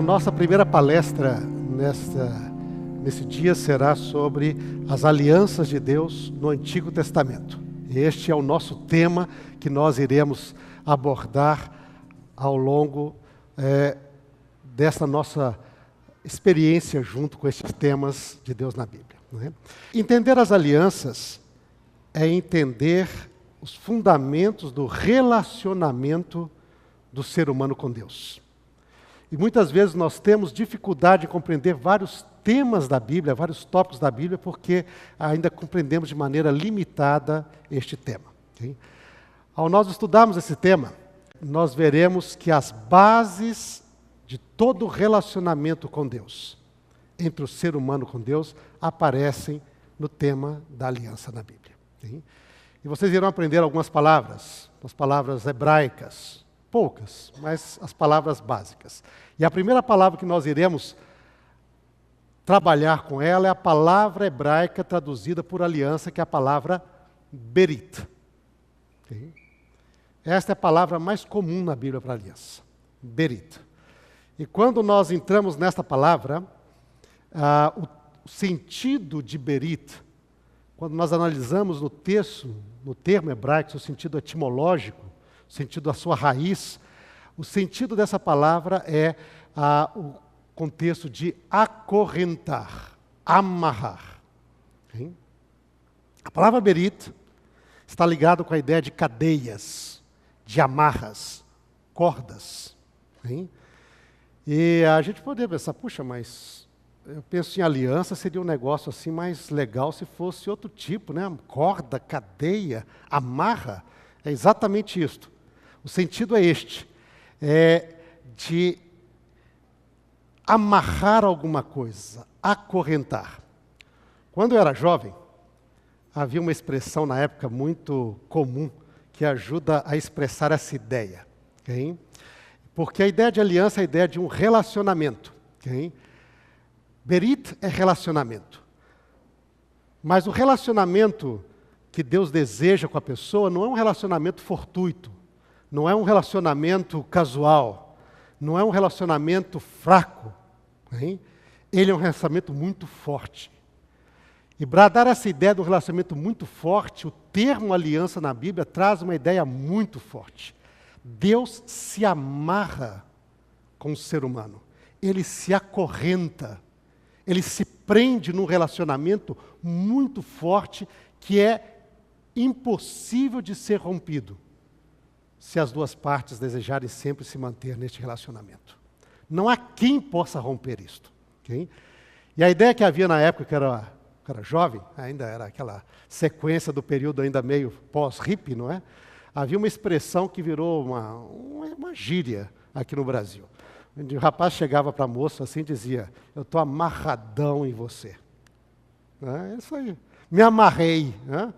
Nossa primeira palestra nesse dia será sobre as alianças de Deus no Antigo Testamento. Este é o nosso tema que nós iremos abordar ao longo dessa nossa experiência junto com esses temas de Deus na Bíblia. Não é? Entender as alianças é entender os fundamentos do relacionamento do ser humano com Deus. E muitas vezes nós temos dificuldade em compreender vários temas da Bíblia, vários tópicos da Bíblia, porque ainda compreendemos de maneira limitada este tema. Okay? Ao nós estudarmos esse tema, nós veremos que as bases de todo relacionamento com Deus, entre o ser humano com Deus, aparecem no tema da aliança na Bíblia. Okay? E vocês irão aprender algumas palavras, as palavras hebraicas, poucas, mas as palavras básicas. E a primeira palavra que nós iremos trabalhar com ela é a palavra hebraica traduzida por aliança, que é a palavra berit. Okay? Esta é a palavra mais comum na Bíblia para aliança, berit. E quando nós entramos nesta palavra, o sentido de berit, quando nós analisamos no texto, no termo hebraico, seu sentido etimológico, o sentido da sua raiz, o sentido dessa palavra é o contexto de acorrentar, amarrar. Okay? A palavra berit está ligada com a ideia de cadeias, de amarras, cordas. Okay? E a gente poderia pensar, puxa, mas eu penso em aliança, seria um negócio assim mais legal se fosse outro tipo, né? Corda, cadeia, amarra, é exatamente isto. O sentido é este, de amarrar alguma coisa, acorrentar. Quando eu era jovem, havia uma expressão na época muito comum que ajuda a expressar essa ideia. Okay? Porque a ideia de aliança é a ideia de um relacionamento. Okay? Berit é relacionamento. Mas o relacionamento que Deus deseja com a pessoa não é um relacionamento fortuito. Não é um relacionamento casual, não é um relacionamento fraco. Hein? Ele é um relacionamento muito forte. E para dar essa ideia de um relacionamento muito forte, o termo aliança na Bíblia traz uma ideia muito forte. Deus se amarra com o ser humano. Ele se acorrenta. Ele se prende num relacionamento muito forte que é impossível de ser rompido, se as duas partes desejarem sempre se manter neste relacionamento. Não há quem possa romper isto. Okay? E a ideia que havia na época, que era jovem, ainda era aquela sequência do período ainda meio pós-hippie, não é? Havia uma expressão que virou uma gíria aqui no Brasil. O rapaz chegava para a moça assim e dizia, eu estou amarradão em você. É isso aí. Me amarrei. Né?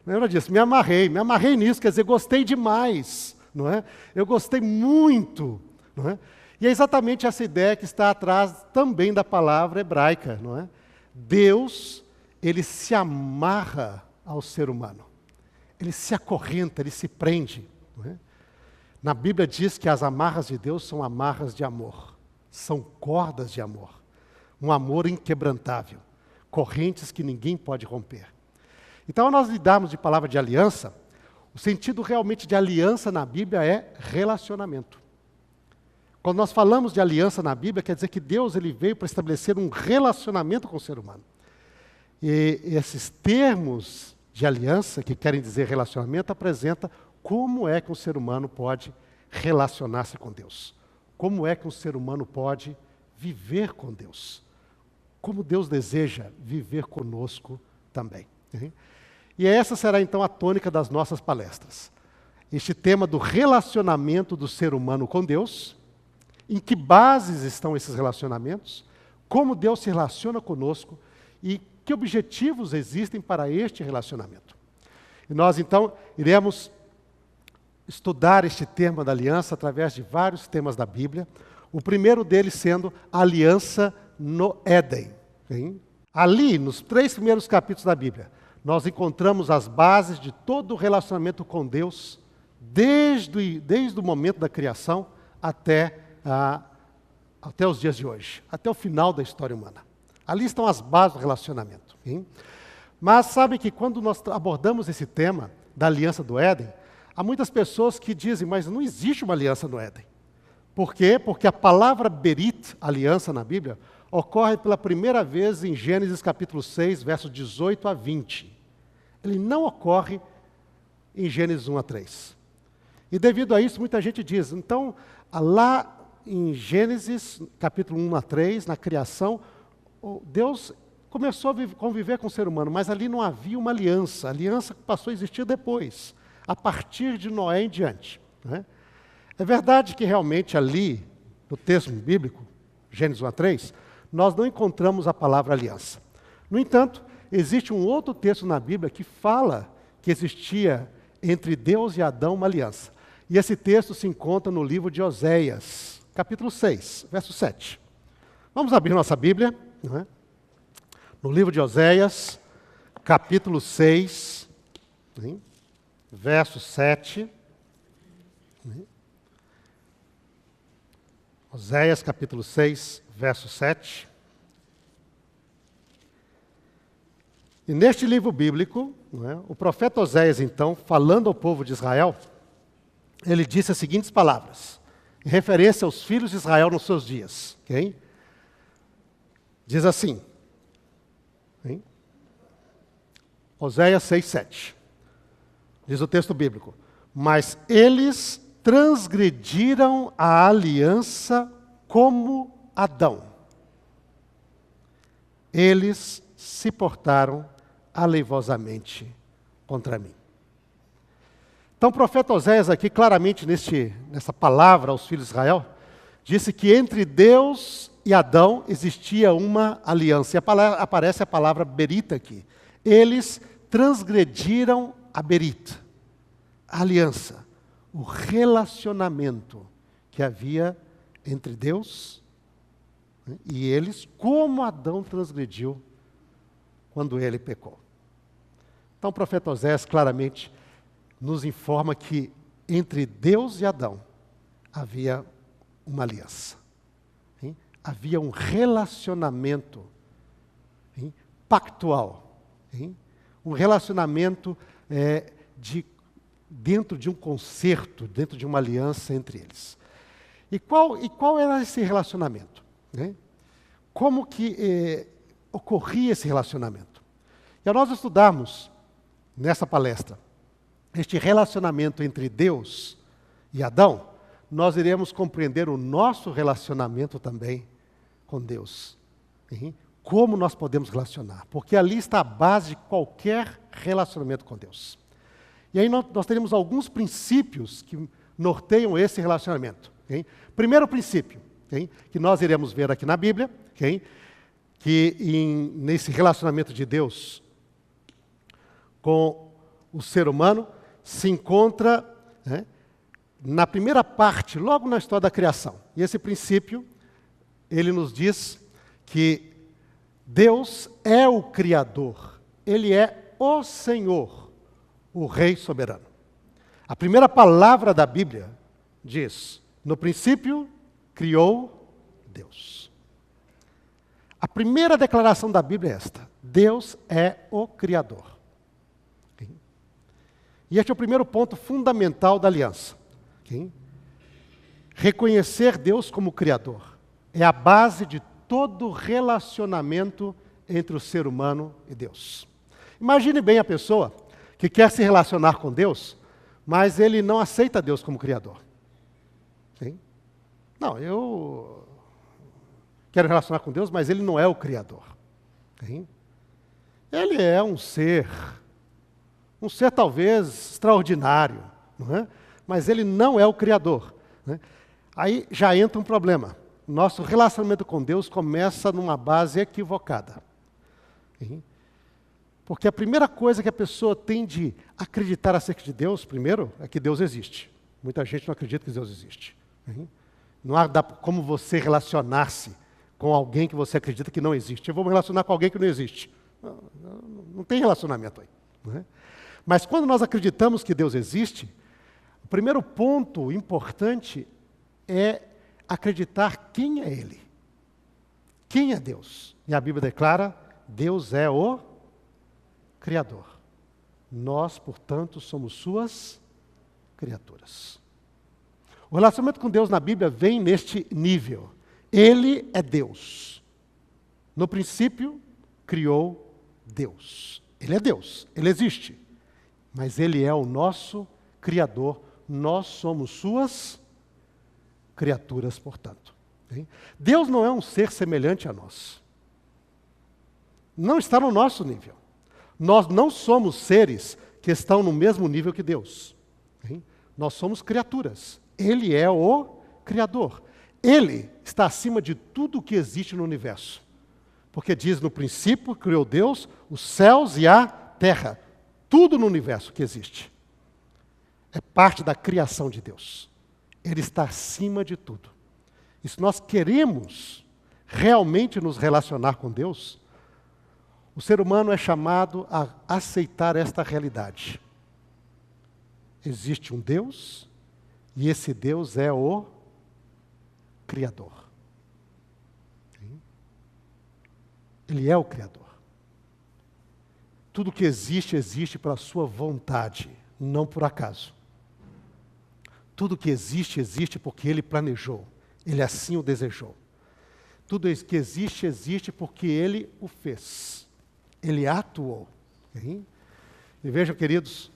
Lembra disso? Me amarrei nisso, quer dizer, gostei demais, não é? Eu gostei muito, não é? E é exatamente essa ideia que está atrás também da palavra hebraica, não é? Deus, ele se amarra ao ser humano, ele se acorrenta, ele se prende, não é? Na Bíblia diz que as amarras de Deus são amarras de amor, são cordas de amor, um amor inquebrantável, correntes que ninguém pode romper. Então, ao nós lidarmos de palavra de aliança, o sentido realmente de aliança na Bíblia é relacionamento. Quando nós falamos de aliança na Bíblia, quer dizer que Deus ele veio para estabelecer um relacionamento com o ser humano. E esses termos de aliança, que querem dizer relacionamento, apresenta como é que um ser humano pode relacionar-se com Deus. Como é que um ser humano pode viver com Deus. Como Deus deseja viver conosco também. E essa será então a tônica das nossas palestras. Este tema do relacionamento do ser humano com Deus, em que bases estão esses relacionamentos, como Deus se relaciona conosco e que objetivos existem para este relacionamento. E nós, então, iremos estudar este tema da aliança através de vários temas da Bíblia. O primeiro deles sendo a aliança no Éden. Okay? Ali, nos 3 primeiros capítulos da Bíblia, nós encontramos as bases de todo o relacionamento com Deus, desde o momento da criação até os dias de hoje, até o final da história humana. Ali estão as bases do relacionamento. Okay? Mas sabe que quando nós abordamos esse tema da aliança do Éden, há muitas pessoas que dizem, mas não existe uma aliança no Éden. Por quê? Porque a palavra berit, aliança na Bíblia, ocorre pela primeira vez em Gênesis capítulo 6, versos 18 a 20. Ele não ocorre em Gênesis 1 a 3. E devido a isso, muita gente diz, então, lá em Gênesis capítulo 1 a 3, na criação, Deus começou a conviver com o ser humano, mas ali não havia uma aliança. A aliança passou a existir depois, a partir de Noé em diante. Né? É verdade que realmente ali, no texto bíblico, Gênesis 1 a 3, nós não encontramos a palavra aliança. No entanto, existe um outro texto na Bíblia que fala que existia entre Deus e Adão uma aliança. E esse texto se encontra no livro de Oséias, capítulo 6, verso 7. Vamos abrir nossa Bíblia, né? No livro de Oséias, capítulo 6, hein? Verso 7. Oséias, capítulo 6, verso 7. E neste livro bíblico, né, o profeta Oséias, então, falando ao povo de Israel, ele disse as seguintes palavras, em referência aos filhos de Israel nos seus dias. Okay? Diz assim, hein? Oséias 6, 7. Diz o texto bíblico, mas eles transgrediram a aliança como Adão. Eles se portaram aleivosamente contra mim. Então o profeta Oséias aqui, claramente nessa palavra aos filhos de Israel, disse que entre Deus e Adão existia uma aliança. E aparece a palavra berita aqui. Eles transgrediram a berita, a aliança, o relacionamento que havia entre Deus e eles, como Adão transgrediu quando ele pecou. Então o profeta Oséias claramente nos informa que entre Deus e Adão havia uma aliança. Hein? Havia um relacionamento, hein, pactual. Hein? Um relacionamento dentro de um concerto, dentro de uma aliança entre eles. E qual era esse relacionamento? Né? Como que ocorria esse relacionamento? E ao nós estudarmos nessa palestra este relacionamento entre Deus e Adão, nós iremos compreender o nosso relacionamento também com Deus. Hein? Como nós podemos relacionar? Porque ali está a base de qualquer relacionamento com Deus. E aí nós teremos alguns princípios que norteiam esse relacionamento. Okay? Primeiro princípio, okay, que nós iremos ver aqui na Bíblia, okay, que nesse relacionamento de Deus com o ser humano se encontra, né, na primeira parte, logo na história da criação. E esse princípio, ele nos diz que Deus é o Criador, Ele é o Senhor, o Rei soberano. A primeira palavra da Bíblia diz, no princípio, criou Deus. A primeira declaração da Bíblia é esta, Deus é o Criador. E este é o primeiro ponto fundamental da aliança. Okay? Reconhecer Deus como Criador é a base de todo relacionamento entre o ser humano e Deus. Imagine bem a pessoa que quer se relacionar com Deus, mas ele não aceita Deus como Criador. Okay? Não, eu quero relacionar com Deus, mas Ele não é o Criador. Okay? Ele é um ser talvez extraordinário, não é? Mas Ele não é o Criador. Né? Aí já entra um problema. Nosso relacionamento com Deus começa numa base equivocada. hein? Porque a primeira coisa que a pessoa tem de acreditar acerca de Deus, primeiro, é que Deus existe. Muita gente não acredita que Deus existe. Hein? Não há como você relacionar-se com alguém que você acredita que não existe. Eu vou me relacionar com alguém que não existe. Não tem relacionamento aí. Não é? Mas quando nós acreditamos que Deus existe, o primeiro ponto importante é acreditar quem é Ele. Quem é Deus? E a Bíblia declara, Deus é o Criador. Nós, portanto, somos suas criaturas. O relacionamento com Deus na Bíblia vem neste nível. Ele é Deus. No princípio, criou Deus. Ele é Deus, Ele existe. Mas Ele é o nosso Criador. Nós somos suas criaturas, portanto. Deus não é um ser semelhante a nós. Não está no nosso nível. Nós não somos seres que estão no mesmo nível que Deus. Nós somos criaturas. Ele é o Criador. Ele está acima de tudo o que existe no universo. Porque diz, no princípio, criou Deus os céus e a terra. Tudo no universo que existe. É parte da criação de Deus. Ele está acima de tudo. E se nós queremos realmente nos relacionar com Deus, o ser humano é chamado a aceitar esta realidade. Existe um Deus, e esse Deus é o Criador. Ele é o Criador. Tudo que existe, existe pela sua vontade, não por acaso. Tudo que existe, existe porque Ele planejou. Ele assim o desejou. Tudo que existe, existe porque Ele o fez. Ele atuou. E vejam, queridos,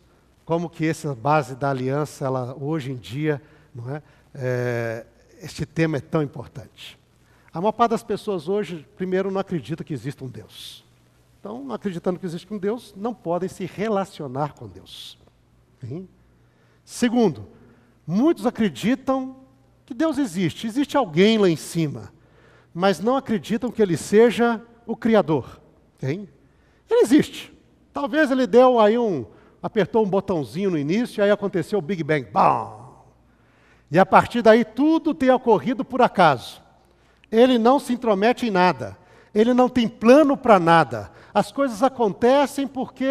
como que essa base da aliança, ela, hoje em dia, não é? Este tema é tão importante. A maior parte das pessoas hoje, primeiro, não acredita que existe um Deus. Então, não acreditando que existe um Deus, não podem se relacionar com Deus. Segundo, muitos acreditam que Deus existe. Existe alguém lá em cima, mas não acreditam que Ele seja o Criador. Ele existe. Talvez Ele deu aí apertou um botãozinho no início, e aí aconteceu o Big Bang. Bam! E a partir daí tudo tem ocorrido por acaso. Ele não se intromete em nada. Ele não tem plano para nada. As coisas acontecem porque,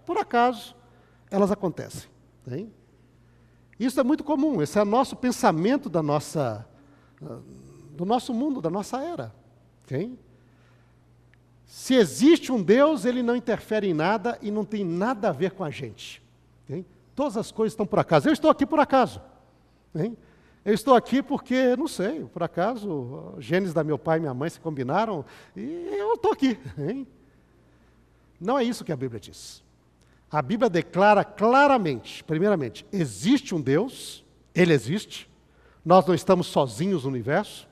por acaso, elas acontecem. Isso é muito comum. Esse é o nosso pensamento do nosso mundo, da nossa era. Se existe um Deus, Ele não interfere em nada e não tem nada a ver com a gente. Todas as coisas estão por acaso. Eu estou aqui por acaso. Eu estou aqui porque, não sei, por acaso, os genes da meu pai e minha mãe se combinaram e eu estou aqui. Não é isso que a Bíblia diz. A Bíblia declara claramente, primeiramente, existe um Deus, Ele existe, nós não estamos sozinhos no universo.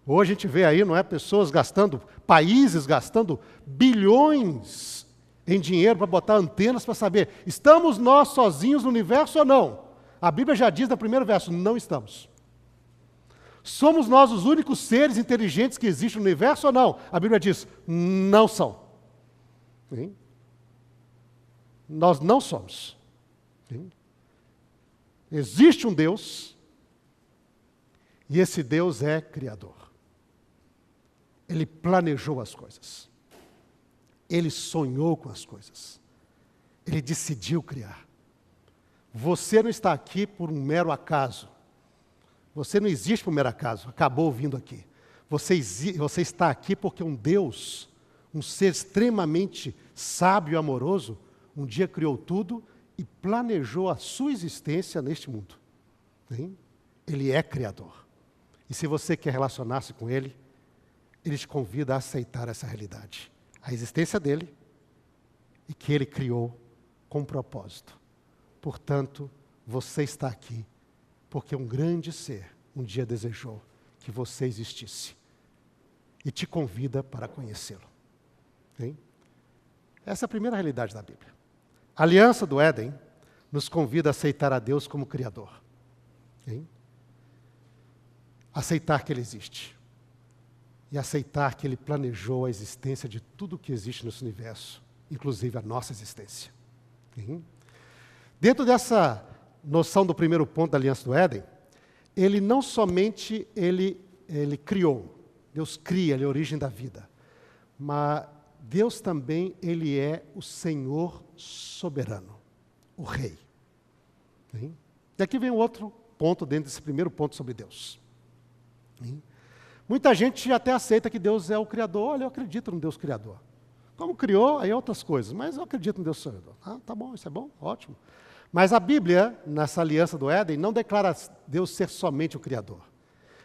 Hoje a gente vê aí, não é, pessoas gastando, países gastando bilhões em dinheiro para botar antenas para saber, estamos nós sozinhos no universo ou não? A Bíblia já diz no primeiro verso, não estamos. Somos nós os únicos seres inteligentes que existem no universo ou não? A Bíblia diz, não são. Nós não somos. Existe um Deus, e esse Deus é Criador. Ele planejou as coisas. Ele sonhou com as coisas. Ele decidiu criar. Você não está aqui por um mero acaso. Você não existe por um mero acaso, acabou vindo aqui. Você está aqui porque um Deus, um ser extremamente sábio e amoroso, um dia criou tudo e planejou a sua existência neste mundo. Ele é Criador. E se você quer relacionar-se com Ele, Ele te convida a aceitar essa realidade. A existência dEle e que Ele criou com propósito. Portanto, você está aqui porque um grande ser um dia desejou que você existisse e te convida para conhecê-lo. Essa é a primeira realidade da Bíblia. A aliança do Éden nos convida a aceitar a Deus como Criador. Aceitar que Ele existe. e aceitar que Ele planejou a existência de tudo que existe nesse universo, inclusive a nossa existência. Dentro dessa noção do primeiro ponto da Aliança do Éden, Ele não somente ele criou, Deus cria, Ele é a origem da vida, mas Deus também, Ele é o Senhor soberano, o Rei. E aqui vem um outro ponto dentro desse primeiro ponto sobre Deus. Muita gente até aceita que Deus é o Criador. Olha, eu acredito no Deus Criador. Como criou, aí é outras coisas, mas eu acredito no Deus Criador. Ah, tá bom, isso é bom, ótimo. Mas a Bíblia, nessa aliança do Éden, não declara Deus ser somente o Criador.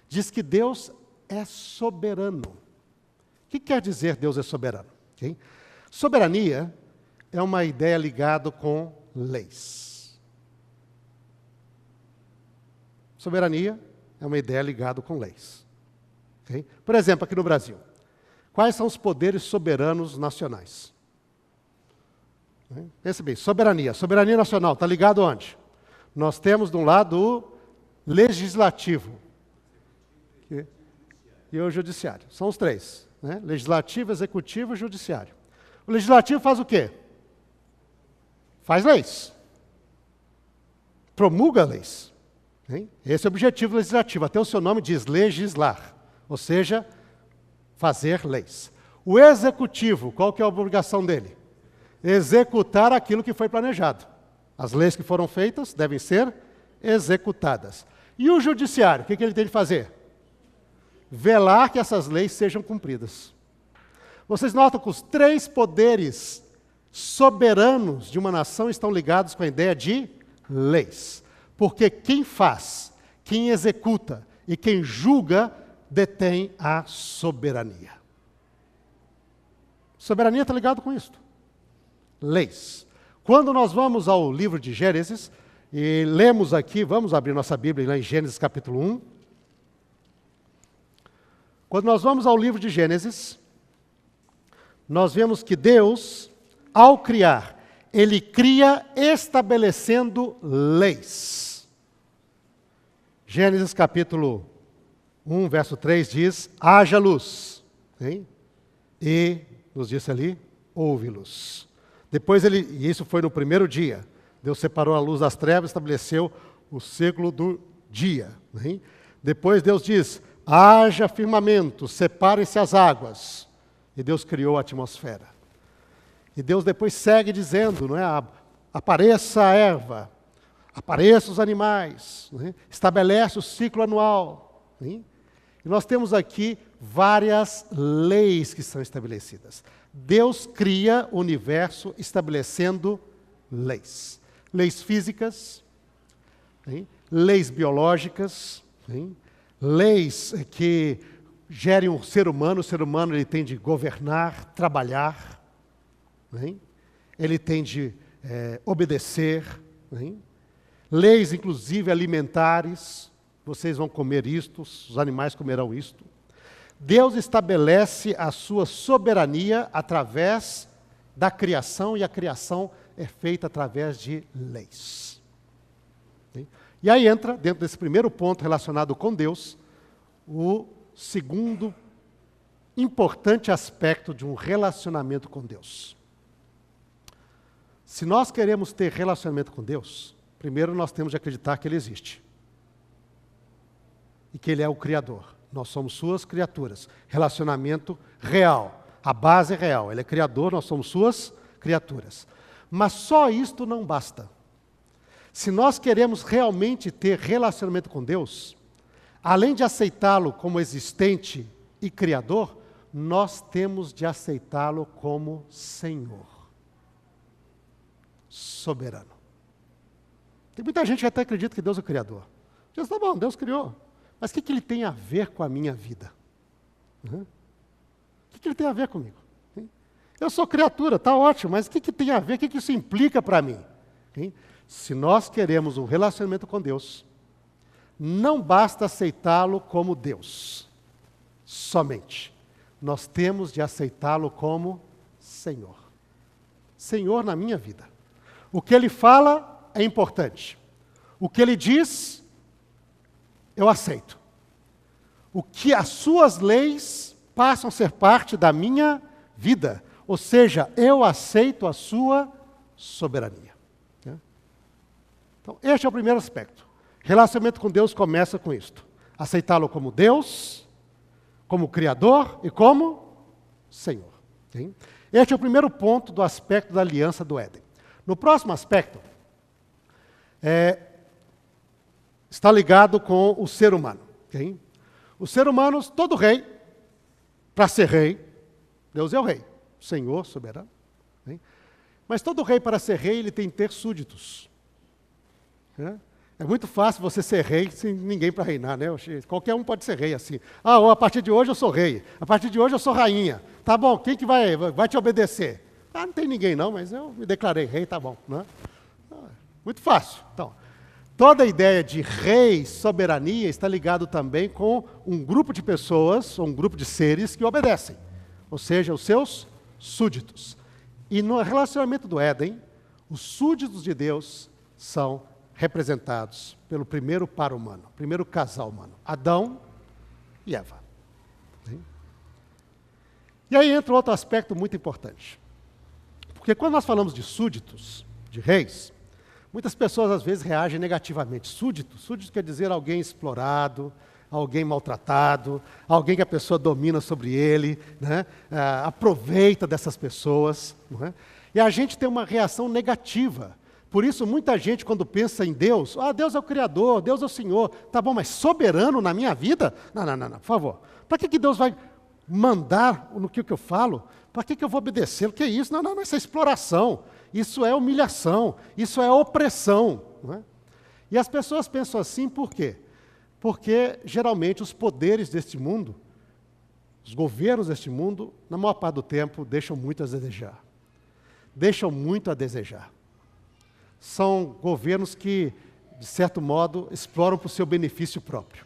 Diz que Deus é soberano. O que quer dizer Deus é soberano? Soberania é uma ideia ligada com leis. Soberania é uma ideia ligada com leis. Por exemplo, aqui no Brasil, quais são os poderes soberanos nacionais? Pense bem, soberania. Soberania nacional, está ligado onde? Nós temos de um lado o legislativo e o judiciário. São os três. Legislativo, executivo e judiciário. O legislativo faz o quê? Faz leis. Promulga leis. Esse é o objetivo legislativo. Até o seu nome diz legislar. Ou seja, fazer leis. O executivo, qual que é a obrigação dele? Executar aquilo que foi planejado. As leis que foram feitas devem ser executadas. E o judiciário, o que ele tem de fazer? Velar que essas leis sejam cumpridas. Vocês notam que os três poderes soberanos de uma nação estão ligados com a ideia de leis. Porque quem faz, quem executa e quem julga detém a soberania. Soberania está ligado com isso. Leis. Quando nós vamos ao livro de Gênesis, e lemos aqui, vamos abrir nossa Bíblia lá em Gênesis capítulo 1. Quando nós vamos ao livro de Gênesis, nós vemos que Deus, ao criar, Ele cria estabelecendo leis. Gênesis capítulo 1, verso 3 diz, haja luz. E, nos disse ali, houve luz. Depois e isso foi no primeiro dia. Deus separou a luz das trevas, estabeleceu o ciclo do dia. Depois Deus diz, haja firmamento, separem-se as águas. E Deus criou a atmosfera. E Deus depois segue dizendo, apareça a erva, apareça os animais, estabelece o ciclo anual. E nós temos aqui várias leis que são estabelecidas. Deus cria o universo estabelecendo leis. Leis físicas, leis biológicas, leis que gerem o ser humano ele tem de governar, trabalhar, ele tem de obedecer, leis inclusive alimentares, vocês vão comer isto, os animais comerão isto. Deus estabelece a sua soberania através da criação, e a criação é feita através de leis. E aí entra, dentro desse primeiro ponto relacionado com Deus, o segundo importante aspecto de um relacionamento com Deus. Se nós queremos ter relacionamento com Deus, primeiro nós temos de acreditar que Ele existe. E que Ele é o Criador. Nós somos suas criaturas. Relacionamento real. A base é real. Ele é Criador, nós somos suas criaturas. Mas só isto não basta. Se nós queremos realmente ter relacionamento com Deus, além de aceitá-lo como existente e Criador, nós temos de aceitá-lo como Senhor. Soberano. Tem muita gente que até acredita que Deus é o Criador. Deus está bom, Deus criou. Mas o que ele tem a ver com a minha vida? O que ele tem a ver comigo? Eu sou criatura, está ótimo, mas o que tem a ver? O que isso implica para mim? Se nós queremos um relacionamento com Deus, não basta aceitá-lo como Deus, somente. Nós temos de aceitá-lo como Senhor. Senhor na minha vida. O que Ele fala é importante. O que Ele diz, eu aceito. O que as suas leis passam a ser parte da minha vida. Ou seja, eu aceito a sua soberania. Então, este é o primeiro aspecto. Relacionamento com Deus começa com isto. Aceitá-lo como Deus, como Criador e como Senhor. Este é o primeiro ponto do aspecto da aliança do Éden. No próximo aspecto, está ligado com o ser humano. O ser humano, todo rei, para ser rei, Deus é o rei, Senhor soberano. Mas todo rei, para ser rei, ele tem que ter súditos. É muito fácil você ser rei sem ninguém para reinar, né? Qualquer um pode ser rei assim. A partir de hoje eu sou rei, a partir de hoje eu sou rainha. Tá bom, quem que vai te obedecer? Não tem ninguém não, mas eu me declarei rei, tá bom. Né? Muito fácil. Então, toda a ideia de rei, soberania, está ligado também com um grupo de pessoas, ou um grupo de seres que obedecem. Ou seja, os seus súditos. E no relacionamento do Éden, os súditos de Deus são representados pelo primeiro par humano, primeiro casal humano, Adão e Eva. E aí entra outro aspecto muito importante. Porque quando nós falamos de súditos, de reis, muitas pessoas às vezes reagem negativamente. Súdito quer dizer alguém explorado, alguém maltratado, alguém que a pessoa domina sobre ele, né? Aproveita dessas pessoas. Não é? E a gente tem uma reação negativa. Por isso, muita gente, quando pensa em Deus, Deus é o Criador, Deus é o Senhor. Tá bom, mas soberano na minha vida? Não, por favor. Para que Deus vai mandar no que eu falo? Para que eu vou obedecer? O que é isso? Não, isso é exploração, isso é humilhação, isso é opressão. Não é? E as pessoas pensam assim por quê? Porque, geralmente, os poderes deste mundo, os governos deste mundo, na maior parte do tempo, deixam muito a desejar. Deixam muito a desejar. São governos que, de certo modo, exploram para o seu benefício próprio.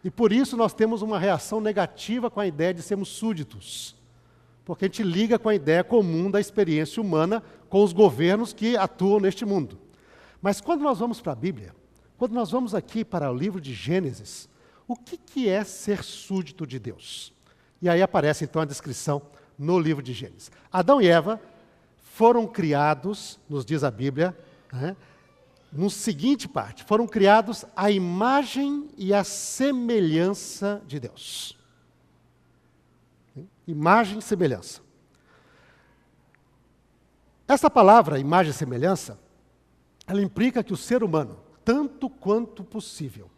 E por isso nós temos uma reação negativa com a ideia de sermos súditos. Porque a gente liga com a ideia comum da experiência humana com os governos que atuam neste mundo. Mas quando nós vamos para a Bíblia, quando nós vamos aqui para o livro de Gênesis, o que é ser súdito de Deus? E aí aparece então a descrição no livro de Gênesis. Adão e Eva foram criados, nos diz a Bíblia, no seguinte parte, foram criados à imagem e à semelhança de Deus. Imagem e semelhança. Essa palavra, imagem e semelhança, ela implica que o ser humano, tanto quanto possível,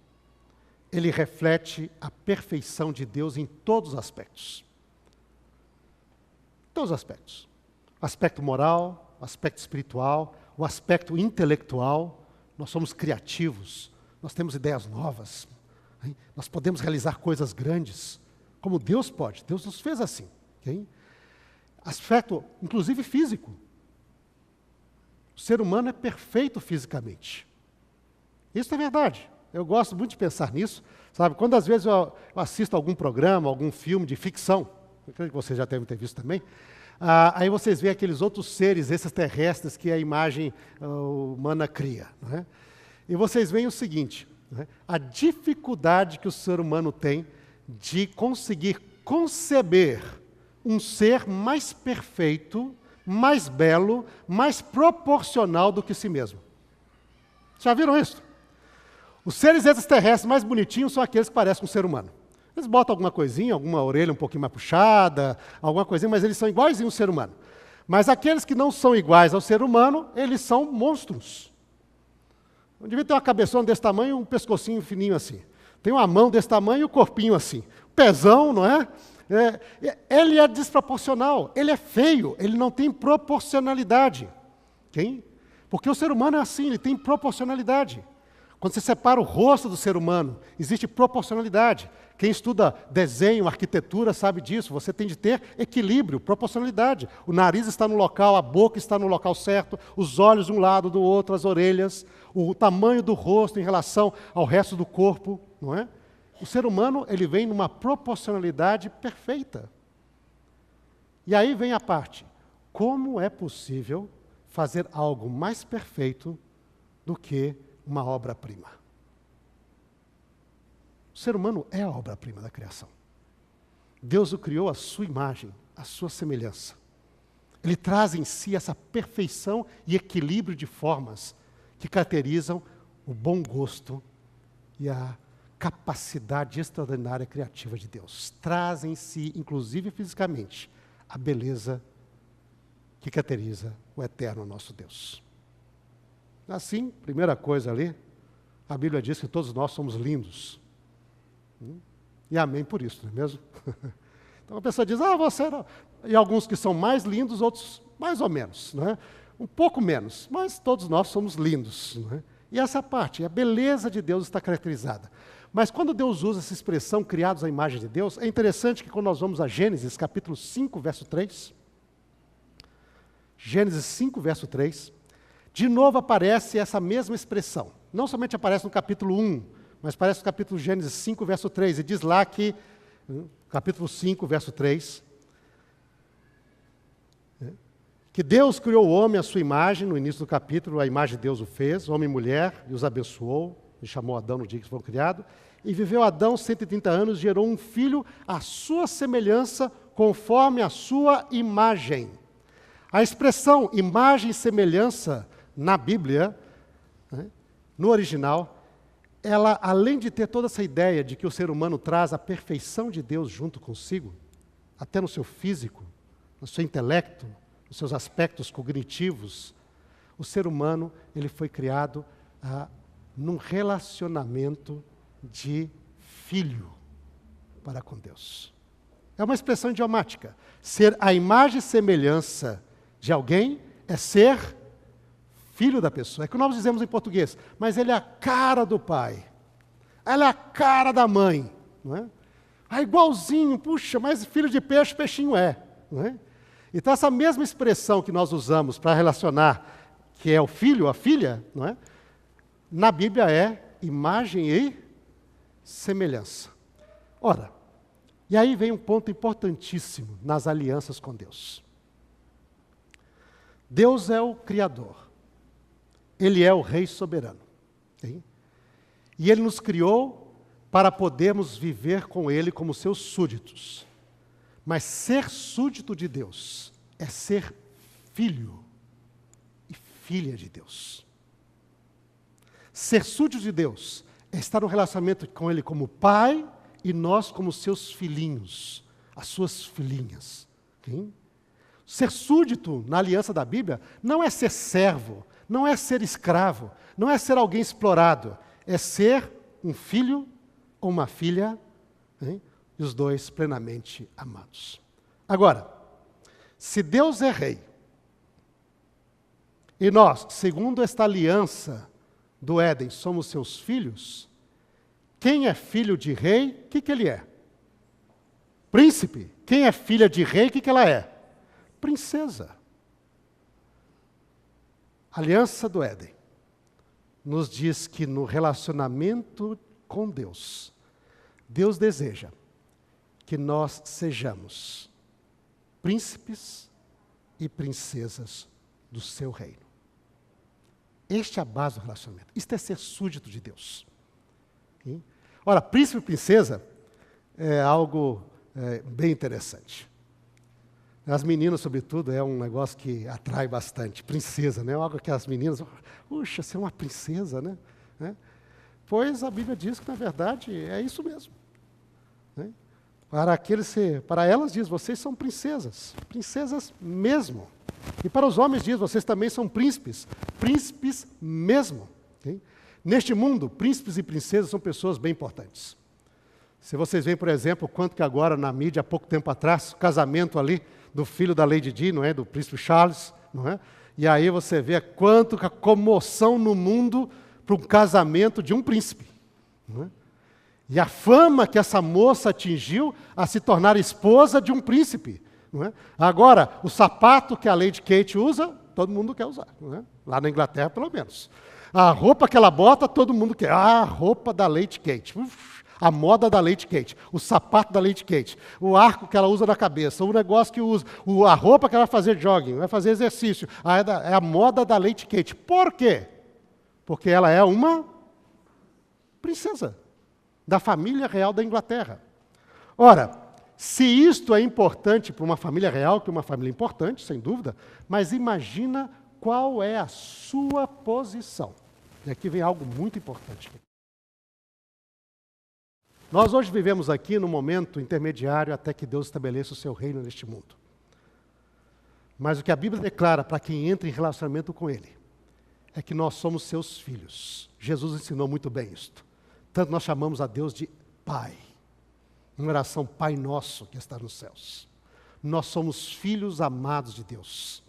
ele reflete a perfeição de Deus em todos os aspectos. Todos os aspectos. O aspecto moral, o aspecto espiritual, o aspecto intelectual. Nós somos criativos, nós temos ideias novas, nós podemos realizar coisas grandes, como Deus pode. Deus nos fez assim. Aspecto, inclusive físico. O ser humano é perfeito fisicamente. Isso é verdade. Eu gosto muito de pensar nisso. Sabe? Quando às vezes eu assisto algum programa, algum filme de ficção, eu creio que vocês já devem ter visto também, aí vocês veem aqueles outros seres extraterrestres que a imagem humana cria. Não é? E vocês veem o seguinte, não é? A dificuldade que o ser humano tem de conseguir conceber um ser mais perfeito, mais belo, mais proporcional do que si mesmo. Já viram isso? Os seres extraterrestres mais bonitinhos são aqueles que parecem um ser humano. Eles botam alguma coisinha, alguma orelha um pouquinho mais puxada, alguma coisinha, mas eles são iguaizinhos ao ser humano. Mas aqueles que não são iguais ao ser humano, eles são monstros. Devia ter uma cabeçona desse tamanho e um pescocinho fininho assim. Tem uma mão desse tamanho e o corpinho assim. Pezão, não é? Ele é desproporcional, ele é feio, ele não tem proporcionalidade. Porque o ser humano é assim, ele tem proporcionalidade. Quando você separa o rosto do ser humano, existe proporcionalidade. Quem estuda desenho, arquitetura, sabe disso. Você tem de ter equilíbrio, proporcionalidade. O nariz está no local, a boca está no local certo, os olhos de um lado, do outro, as orelhas, o tamanho do rosto em relação ao resto do corpo, não é? O ser humano, ele vem numa proporcionalidade perfeita. E aí vem a parte, como é possível fazer algo mais perfeito do que uma obra-prima? O ser humano é a obra-prima da criação. Deus o criou à sua imagem, à sua semelhança. Ele traz em si essa perfeição e equilíbrio de formas que caracterizam o bom gosto e a capacidade extraordinária criativa de Deus. Traz em si, inclusive fisicamente, a beleza que caracteriza o eterno nosso Deus. Assim, primeira coisa ali, a Bíblia diz que todos nós somos lindos. E amém por isso, não é mesmo? Então a pessoa diz, você não. E alguns que são mais lindos, outros mais ou menos, né? Um pouco menos, mas todos nós somos lindos. Né? E essa parte, a beleza de Deus está caracterizada. Mas quando Deus usa essa expressão, criados à imagem de Deus, é interessante que quando nós vamos a Gênesis, capítulo 5, verso 3, Gênesis 5, verso 3, de novo aparece essa mesma expressão. Não somente aparece no capítulo 1, mas aparece no capítulo Gênesis 5, verso 3, e diz lá que, capítulo 5, verso 3, que Deus criou o homem à sua imagem, no início do capítulo, a imagem de Deus o fez, homem e mulher, e os abençoou, e chamou Adão no dia que foram criados, e viveu Adão 130 anos, gerou um filho à sua semelhança, conforme a sua imagem. A expressão imagem e semelhança na Bíblia, né, no original, ela, além de ter toda essa ideia de que o ser humano traz a perfeição de Deus junto consigo, até no seu físico, no seu intelecto, nos seus aspectos cognitivos, o ser humano ele foi criado num relacionamento de filho para com Deus. É uma expressão idiomática. Ser a imagem e semelhança de alguém é ser filho da pessoa. É que nós dizemos em português, mas ele é a cara do pai. Ela é a cara da mãe. Não é? Igualzinho, puxa, mas filho de peixe, peixinho é. Não é? Então essa mesma expressão que nós usamos para relacionar, que é o filho, a filha, não é? Na Bíblia é imagem e semelhança. Ora, e aí vem um ponto importantíssimo nas alianças com Deus. Deus é o Criador. Ele é o Rei soberano. Okay? E Ele nos criou para podermos viver com Ele como seus súditos. Mas ser súdito de Deus é ser filho e filha de Deus. Ser súdito de Deus é estar no relacionamento com Ele como pai e nós como seus filhinhos, as suas filhinhas. Okay? Ser súdito na aliança da Bíblia não é ser servo, não é ser escravo, não é ser alguém explorado, é ser um filho ou uma filha, hein? E os dois plenamente amados. Agora, se Deus é rei, e nós, segundo esta aliança do Éden, somos seus filhos, quem é filho de rei, o que ele é? Príncipe. Quem é filha de rei, o que ela é? Princesa. A aliança do Éden nos diz que no relacionamento com Deus, Deus deseja que nós sejamos príncipes e princesas do seu reino. Este é a base do relacionamento. Isto é ser súdito de Deus. Okay? Ora, príncipe e princesa é algo bem interessante. As meninas, sobretudo, é um negócio que atrai bastante. Princesa, né? Algo que as meninas... Puxa, você é uma princesa, né? Pois a Bíblia diz que, na verdade, é isso mesmo. Né? Para elas diz, vocês são princesas mesmo. E para os homens diz, vocês também são príncipes mesmo. Okay? Neste mundo, príncipes e princesas são pessoas bem importantes. Se vocês veem, por exemplo, quanto que agora na mídia, há pouco tempo atrás, o casamento ali do filho da Lady Di, não é? Do príncipe Charles, não é? E aí você vê quanto que a comoção no mundo para um casamento de um príncipe. Não é? E a fama que essa moça atingiu a se tornar esposa de um príncipe. Não é? Agora, o sapato que a Lady Kate usa, todo mundo quer usar. Não é? Lá na Inglaterra, pelo menos. A roupa que ela bota, todo mundo quer. A roupa da Lady Kate. A moda da Lady Kate. O sapato da Lady Kate. O arco que ela usa na cabeça. O negócio que usa. A roupa que ela vai fazer jogging. Vai fazer exercício. É a moda da Lady Kate. Por quê? Porque ela é uma princesa da família real da Inglaterra. Ora, se isto é importante para uma família real, que é uma família importante, sem dúvida, mas imagina qual é a sua posição. E aqui vem algo muito importante. Nós hoje vivemos aqui num momento intermediário até que Deus estabeleça o seu reino neste mundo. Mas o que a Bíblia declara para quem entra em relacionamento com Ele é que nós somos seus filhos. Jesus ensinou muito bem isto. Tanto nós chamamos a Deus de Pai. Uma oração, Pai Nosso que está nos céus. Nós somos filhos amados de Deus.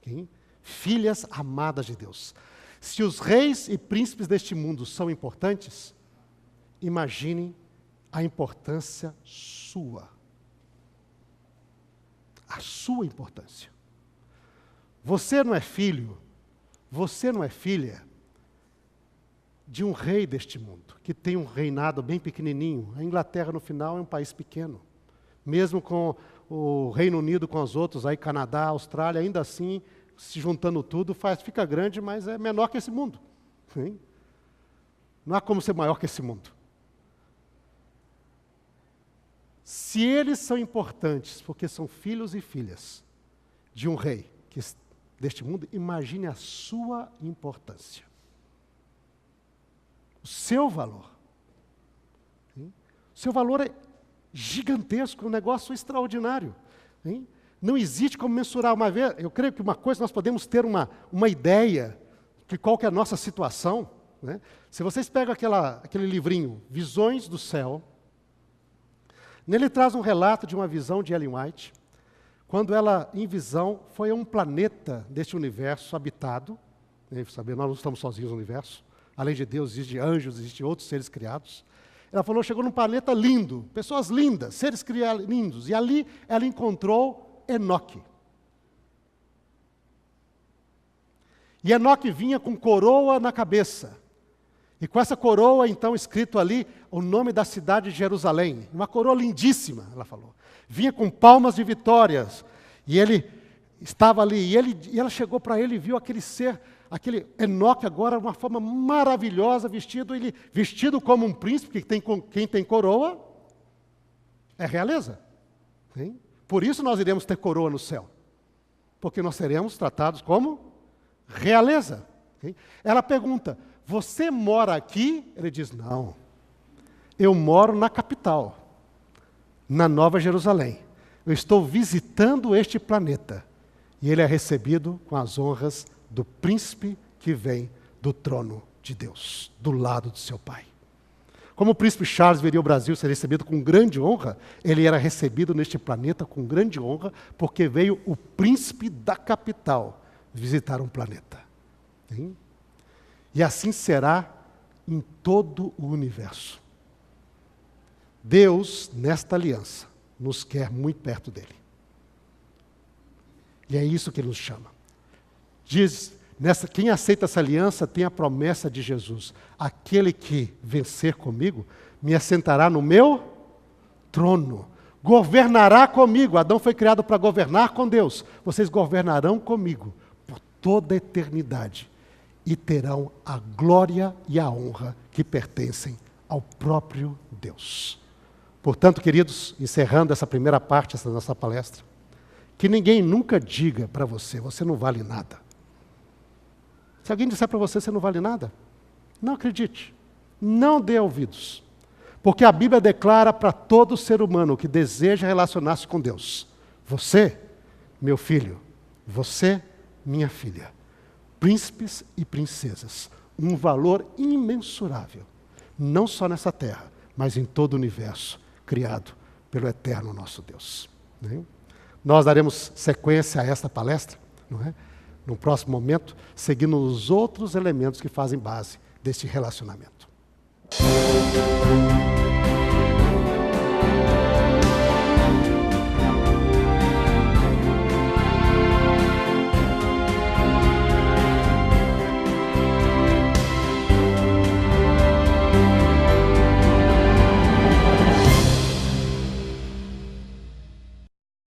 Okay? Filhas amadas de Deus. Se os reis e príncipes deste mundo são importantes, imaginem a importância sua. A sua importância. Você não é filho, você não é filha de um rei deste mundo, que tem um reinado bem pequenininho. A Inglaterra, no final, é um país pequeno. Mesmo com o Reino Unido, com os outros, aí Canadá, Austrália, ainda assim, se juntando tudo, fica grande, mas é menor que esse mundo. Hein? Não há como ser maior que esse mundo. Se eles são importantes, porque são filhos e filhas de um rei deste mundo, imagine a sua importância. O seu valor. Hein? O seu valor é gigantesco, um negócio extraordinário. Hein? Não existe como mensurar uma vez. Eu creio que uma coisa nós podemos ter uma ideia de qual que é a nossa situação. Né? Se vocês pegam aquele livrinho, Visões do Céu, nele traz um relato de uma visão de Ellen White, quando ela, em visão, foi a um planeta deste universo habitado. Saber, nós não estamos sozinhos no universo. Além de Deus, existem anjos, existem outros seres criados. Ela falou, chegou num planeta lindo, pessoas lindas, seres criados lindos. E ali ela encontrou Enoque. E Enoque vinha com coroa na cabeça. E com essa coroa, então, escrito ali, o nome da cidade de Jerusalém. Uma coroa lindíssima, ela falou. Vinha com palmas de vitórias. E ele estava ali. E ela chegou para ele e viu aquele ser, aquele Enoque agora, de uma forma maravilhosa, vestido como um príncipe, quem tem coroa é realeza. Hein? Por isso nós iremos ter coroa no céu. Porque nós seremos tratados como realeza. Hein? Ela pergunta, você mora aqui? Ele diz, não. Eu moro na capital, na Nova Jerusalém. Eu estou visitando este planeta. E ele é recebido com as honras do príncipe que vem do trono de Deus, do lado de seu pai. Como o príncipe Charles veria o Brasil ser recebido com grande honra, ele era recebido neste planeta com grande honra, porque veio o príncipe da capital visitar um planeta. Hein? E assim será em todo o universo. Deus, nesta aliança, nos quer muito perto dele. E é isso que ele nos chama. Diz, quem aceita essa aliança tem a promessa de Jesus. Aquele que vencer comigo, me assentará no meu trono. Governará comigo. Adão foi criado para governar com Deus. Vocês governarão comigo por toda a eternidade. E terão a glória e a honra que pertencem ao próprio Deus. Portanto, queridos, encerrando essa primeira parte dessa nossa palestra, que ninguém nunca diga para você, você não vale nada. Se alguém disser para você, você não vale nada, não acredite, não dê ouvidos. Porque a Bíblia declara para todo ser humano que deseja relacionar-se com Deus, você, meu filho, você, minha filha, príncipes e princesas, um valor imensurável, não só nessa terra, mas em todo o universo, criado pelo eterno nosso Deus. Né? Nós daremos sequência a esta palestra, não é? No próximo momento, seguindo os outros elementos que fazem base deste relacionamento.